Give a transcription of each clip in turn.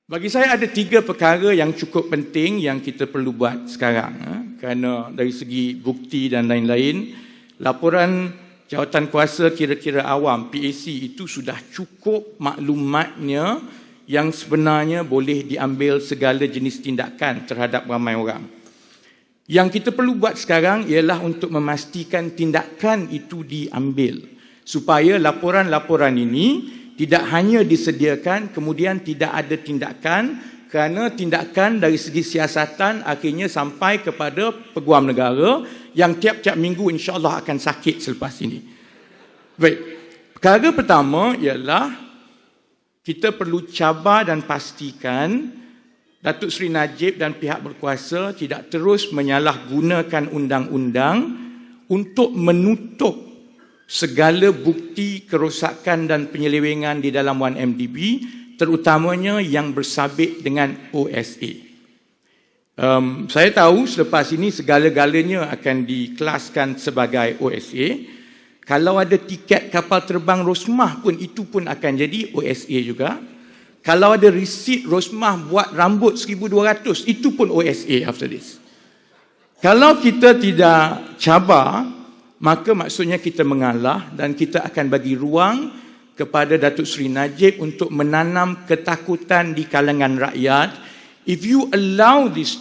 Bagi saya ada 3 perkara yang cukup penting yang kita perlu buat sekarang. Kerana dari segi bukti dan lain-lain, laporan jawatan kuasa kira-kira awam, PAC, itu sudah cukup maklumatnya yang sebenarnya boleh diambil segala jenis tindakan terhadap ramai orang. Yang kita perlu buat sekarang ialah untuk memastikan tindakan itu diambil supaya laporan-laporan ini tidak hanya disediakan kemudian tidak ada tindakan, kerana tindakan dari segi siasatan akhirnya sampai kepada peguam negara yang tiap-tiap minggu insya-Allah akan sakit selepas ini. Baik. Perkara pertama ialah kita perlu cabar dan pastikan Datuk Seri Najib dan pihak berkuasa tidak terus menyalahgunakan undang-undang untuk menutup segala bukti kerosakan dan penyelewengan di dalam 1MDB, terutamanya yang bersabit dengan OSA. Saya tahu selepas ini segala-galanya akan dikelaskan sebagai OSA. Kalau ada tiket kapal terbang Rosmah pun, itu pun akan jadi OSA juga. Kalau ada resit Rosmah buat rambut 1,200, itu pun OSA after this. Kalau kita tidak cabar, maka maksudnya kita mengalah dan kita akan bagi ruang kepada Datuk Seri Najib untuk menanam ketakutan di kalangan rakyat. If you allow this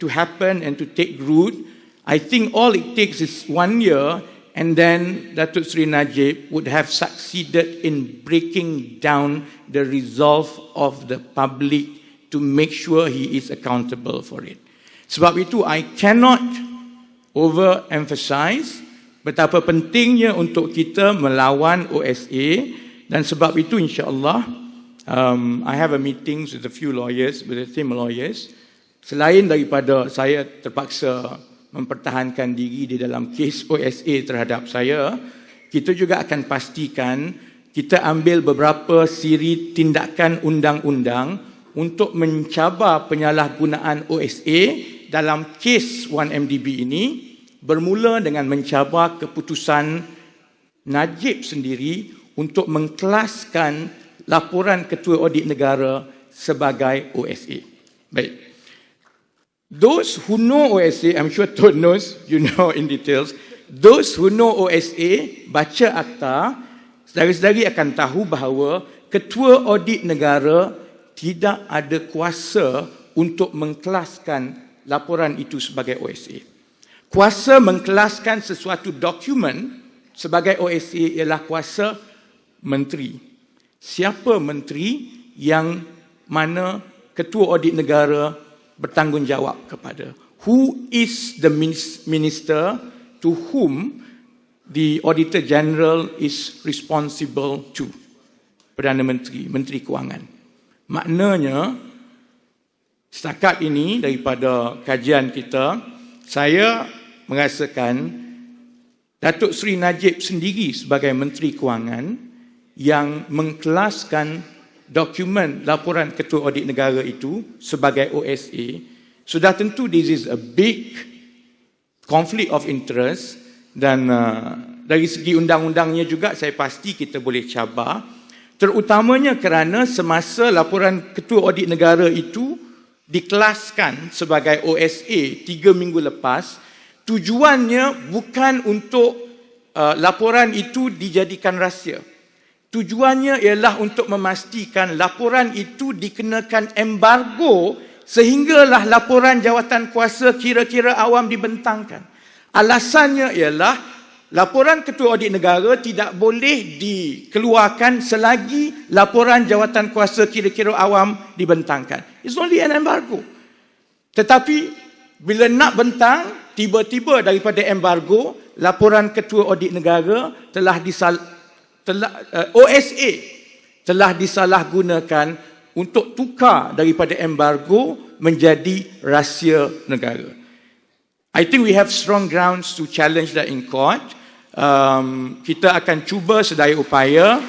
to happen and to take root, I think all it takes is 1 year and then Datuk Seri Najib would have succeeded in breaking down the resolve of the public to make sure he is accountable for it. Sebab itu, I cannot overemphasize betapa pentingnya untuk kita melawan OSA, dan sebab itu insya-Allah I have a meeting with a few lawyers, with a team of lawyers. Selain daripada saya terpaksa mempertahankan diri di dalam kes OSA terhadap saya, kita juga akan pastikan kita ambil beberapa siri tindakan undang-undang untuk mencabar penyalahgunaan OSA dalam kes 1MDB ini, bermula dengan mencabar keputusan Najib sendiri untuk mengkelaskan laporan Ketua Audit Negara sebagai OSA. Baik. Those who know OSA, I'm sure Todd knows, you know in details. Those who know OSA, baca akta, saudara-saudari akan tahu bahawa Ketua Audit Negara tidak ada kuasa untuk mengkelaskan laporan itu sebagai OSA. Kuasa mengkelaskan sesuatu dokumen sebagai OSA ialah kuasa menteri. Siapa menteri yang mana Ketua Audit Negara bertanggungjawab kepada? Who is the minister to whom the Auditor General is responsible to? Perdana Menteri, Menteri Kewangan. Maknanya, setakat ini daripada kajian kita, saya merasakan Datuk Seri Najib sendiri sebagai Menteri Kewangan yang mengkelaskan dokumen laporan Ketua Audit Negara itu sebagai OSA, sudah tentu this is a big conflict of interest, dan dari segi undang-undangnya juga saya pasti kita boleh cabar, terutamanya kerana semasa laporan Ketua Audit Negara itu dikelaskan sebagai OSA 3 minggu lepas, tujuannya bukan untuk laporan itu dijadikan rahsia. Tujuannya ialah untuk memastikan laporan itu dikenakan embargo sehinggalah laporan jawatan kuasa kira-kira awam dibentangkan. Alasannya ialah laporan Ketua Audit Negara tidak boleh dikeluarkan selagi laporan jawatan kuasa kira-kira awam dibentangkan. It's only an embargo. Tetapi bila nak bentang, tiba-tiba daripada embargo, laporan Ketua Audit Negara OSA telah disalahgunakan untuk tukar daripada embargo menjadi rahsia negara. I think we have strong grounds to challenge that in court. Kita akan cuba sedaya upaya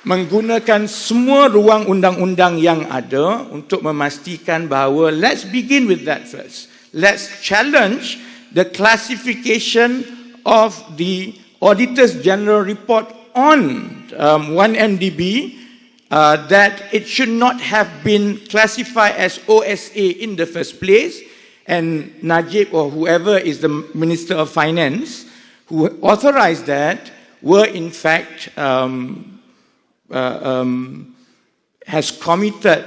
menggunakan semua ruang undang-undang yang ada untuk memastikan bahawa let's begin with that first. Let's challenge the classification of the Auditor's General Report on 1MDB that it should not have been classified as OSA in the first place, and Najib or whoever is the Minister of Finance who authorized that were in fact has committed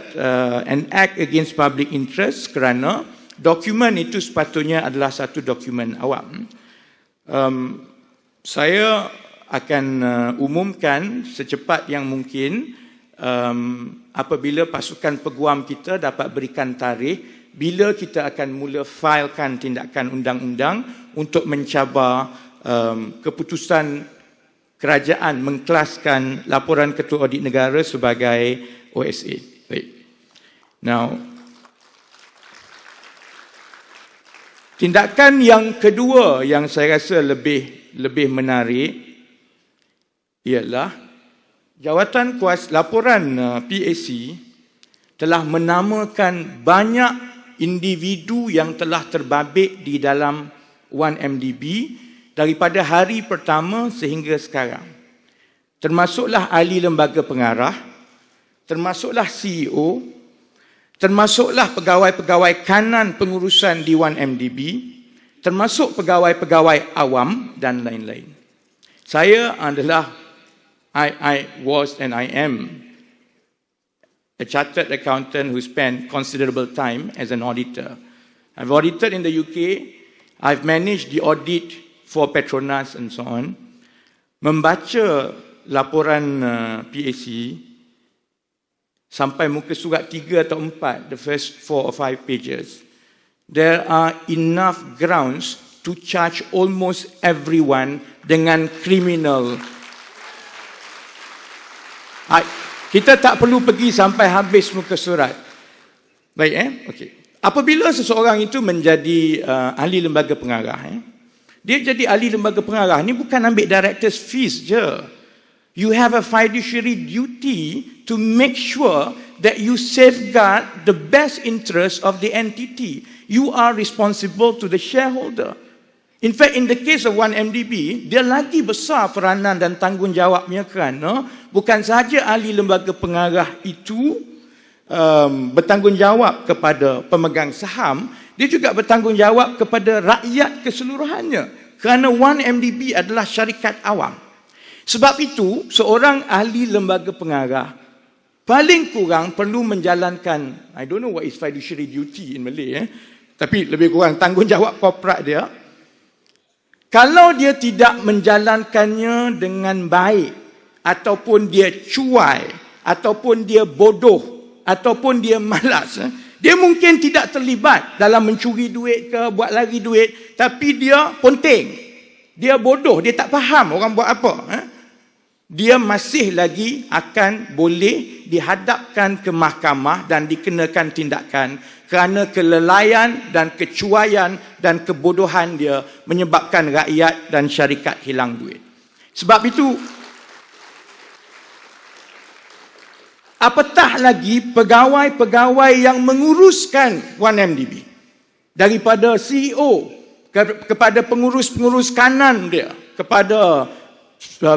an act against public interest kerana dokumen itu sepatutnya adalah satu dokumen awam. Saya akan umumkan secepat yang mungkin apabila pasukan peguam kita dapat berikan tarikh bila kita akan mula filekan tindakan undang-undang untuk mencabar keputusan kerajaan mengkelaskan laporan Ketua Audit Negara sebagai OSA. Baik. Now, tindakan yang kedua yang saya rasa lebih menarik ialah jawatan kuasa laporan PAC telah menamakan banyak individu yang telah terbabit di dalam 1MDB daripada hari pertama sehingga sekarang. Termasuklah ahli lembaga pengarah, termasuklah CEO, termasuklah pegawai-pegawai kanan pengurusan di 1MDB, termasuk pegawai-pegawai awam dan lain-lain. Saya adalah, I was and I am a chartered accountant who spent considerable time as an auditor. I've audited in the UK, I've managed the audit for Petronas and so on. Membaca laporan PAC sampai muka surat 3 atau 4, the first 4 or 5 pages, there are enough grounds to charge almost everyone dengan kriminal. Kita tak perlu pergi sampai habis muka surat. Baik, okey. Apabila seseorang itu menjadi ahli lembaga pengarah, dia jadi ahli lembaga pengarah ni bukan ambil director's fees je. You have a fiduciary duty to make sure that you safeguard the best interest of the entity. You are responsible to the shareholder. In fact, in the case of 1MDB, dia lagi besar peranan dan tanggungjawabnya kerana bukan sahaja ahli lembaga pengarah itu bertanggungjawab kepada pemegang saham, dia juga bertanggungjawab kepada rakyat keseluruhannya. Kerana 1MDB adalah syarikat awam. Sebab itu, seorang ahli lembaga pengarah paling kurang perlu menjalankan, I don't know what is fiduciary duty in Malay, tapi lebih kurang tanggungjawab korporat dia. Kalau dia tidak menjalankannya dengan baik, ataupun dia cuai, ataupun dia bodoh, ataupun dia malas, dia mungkin tidak terlibat dalam mencuri duit ke, buat lari duit, tapi dia ponteng, dia bodoh, dia tak faham orang buat apa. Dia masih lagi akan boleh dihadapkan ke mahkamah dan dikenakan tindakan kerana kelalaian dan kecuaian dan kebodohan dia menyebabkan rakyat dan syarikat hilang duit. Sebab itu, apatah lagi pegawai-pegawai yang menguruskan 1MDB. Daripada CEO, kepada pengurus-pengurus kanan dia, kepada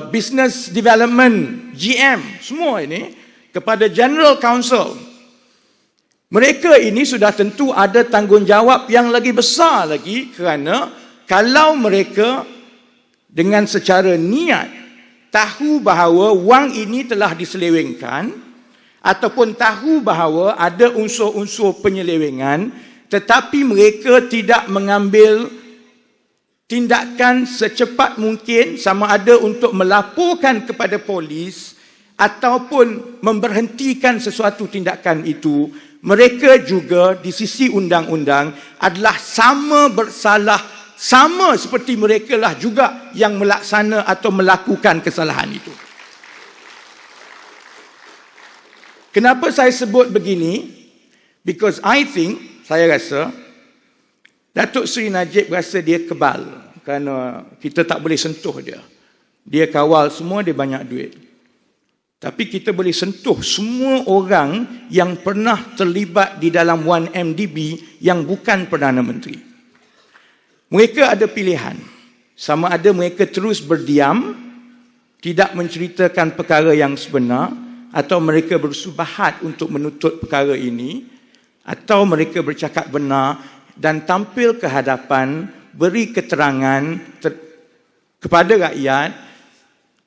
business development, GM, semua ini, kepada General Counsel. Mereka ini sudah tentu ada tanggungjawab yang lagi besar lagi kerana kalau mereka dengan secara niat tahu bahawa wang ini telah diselewengkan, ataupun tahu bahawa ada unsur-unsur penyelewengan, tetapi mereka tidak mengambil tindakan secepat mungkin, sama ada untuk melaporkan kepada polis ataupun memberhentikan sesuatu tindakan itu, mereka juga di sisi undang-undang adalah sama bersalah, sama seperti mereka lah juga yang melaksana atau melakukan kesalahan itu. Kenapa saya sebut begini? Because I think, saya rasa, Datuk Seri Najib rasa dia kebal kerana kita tak boleh sentuh dia. Dia kawal semua, dia banyak duit. Tapi kita boleh sentuh semua orang yang pernah terlibat di dalam 1MDB yang bukan Perdana Menteri. Mereka ada pilihan. Sama ada mereka terus berdiam, tidak menceritakan perkara yang sebenar, atau mereka bersubahat untuk menuntut perkara ini, atau mereka bercakap benar dan tampil ke hadapan, beri keterangan kepada rakyat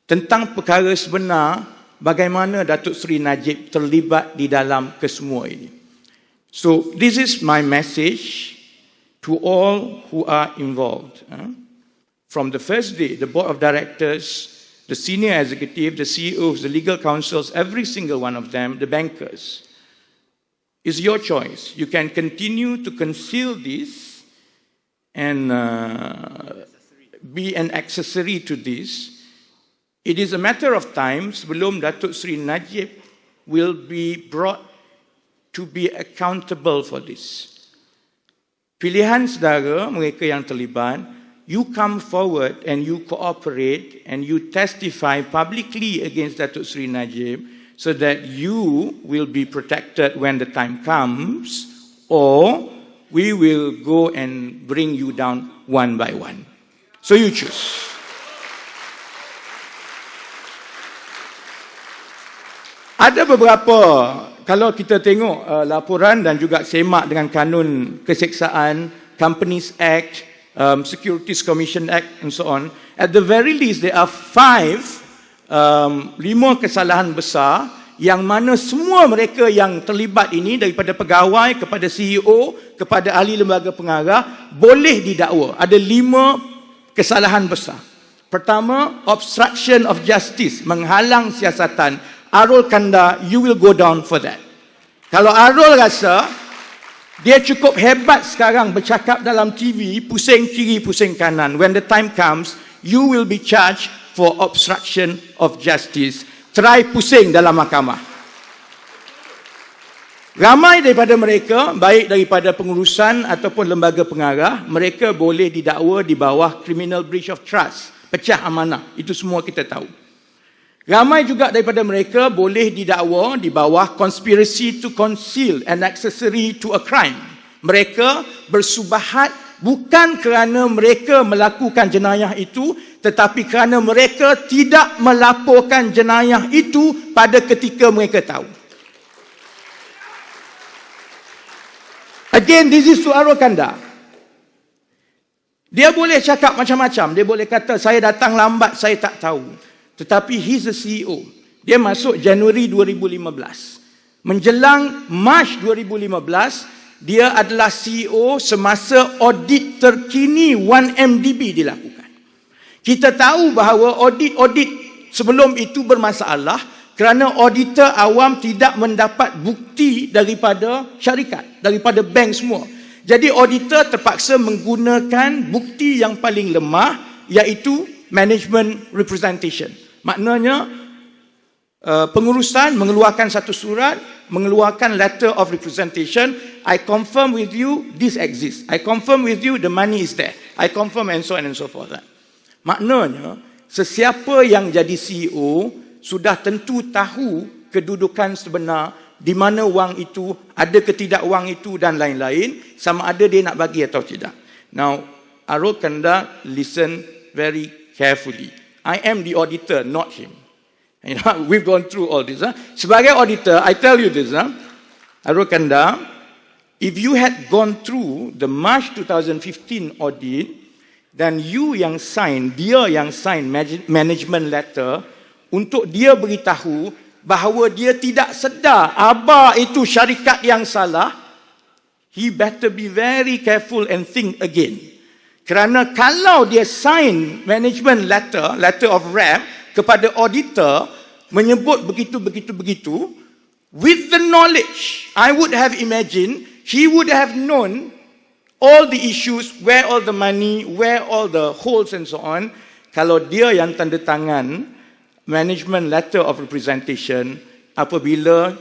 tentang perkara sebenar bagaimana Datuk Seri Najib terlibat di dalam kesemua ini. So this is my message to all who are involved. From the first day, the board of directors, the senior executive, the CEOs, the legal counsels, every single one of them, the bankers, is your choice. You can continue to conceal this and be an accessory to this. It is a matter of time sebelum Datuk Seri Najib will be brought to be accountable for this. Pilihan saudara, mereka yang terlibat, you come forward and you cooperate and you testify publicly against Datuk Seri Najib so that you will be protected when the time comes, or we will go and bring you down one by one. So you choose. Ada beberapa, kalau kita tengok laporan dan juga semak dengan kanun keseksaan, Companies Act, Securities Commission Act and so on, at the very least there are 5 kesalahan besar yang mana semua mereka yang terlibat ini, daripada pegawai kepada CEO kepada ahli lembaga pengarah, boleh didakwa. Ada 5 kesalahan besar. Pertama, obstruction of justice, menghalang siasatan. Arul Kanda, you will go down for that. Kalau Arul rasa dia cukup hebat sekarang bercakap dalam TV, pusing kiri, pusing kanan, when the time comes, you will be charged for obstruction of justice. Try pusing dalam mahkamah. Ramai daripada mereka, baik daripada pengurusan ataupun lembaga pengarah, mereka boleh didakwa di bawah criminal breach of trust, pecah amanah. Itu semua kita tahu. Ramai juga daripada mereka boleh didakwa di bawah conspiracy to conceal and accessory to a crime. Mereka bersubahat bukan kerana mereka melakukan jenayah itu, tetapi kerana mereka tidak melaporkan jenayah itu pada ketika mereka tahu. Again, this is to Arul Kanda. Dia boleh cakap macam-macam. Dia boleh kata, saya datang lambat, saya tak tahu. Tetapi he's a CEO. Dia masuk Januari 2015. Menjelang Mac 2015, dia adalah CEO semasa audit terkini 1MDB dilakukan. Kita tahu bahawa audit-audit sebelum itu bermasalah kerana auditor awam tidak mendapat bukti daripada syarikat, daripada bank semua. Jadi auditor terpaksa menggunakan bukti yang paling lemah, iaitu management representation. Maknanya pengurusan mengeluarkan satu surat, mengeluarkan letter of representation. I confirm with you this exists. I confirm with you the money is there. I confirm and so on and so forth. Maknanya sesiapa yang jadi CEO sudah tentu tahu kedudukan sebenar, di mana wang itu, ada ke tidak wang itu dan lain-lain, sama ada dia nak bagi atau tidak. Now, Arul Kanda, listen very carefully. I am the auditor, not him. You know, we've gone through all this. Sebagai auditor, I tell you this, Arul Kanda, if you had gone through the March 2015 audit, dan you yang sign, dia yang sign management letter untuk dia beritahu bahawa dia tidak sedar ABA itu syarikat yang salah, he better be very careful and think again. Kerana kalau dia sign management letter of rep kepada auditor menyebut begitu, with the knowledge, I would have imagined he would have known all the issues, where all the money, where all the holes and so on. Kalau dia yang tanda tangan management letter of representation, apabila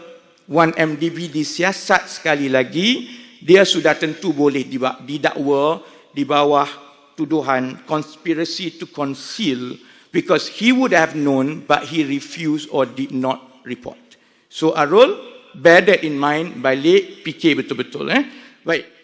1MDB disiasat sekali lagi, dia sudah tentu boleh didakwa di bawah tuduhan conspiracy to conceal, because he would have known but he refused or did not report. So Arul, bear that in mind, balik fikir betul-betul. Baik.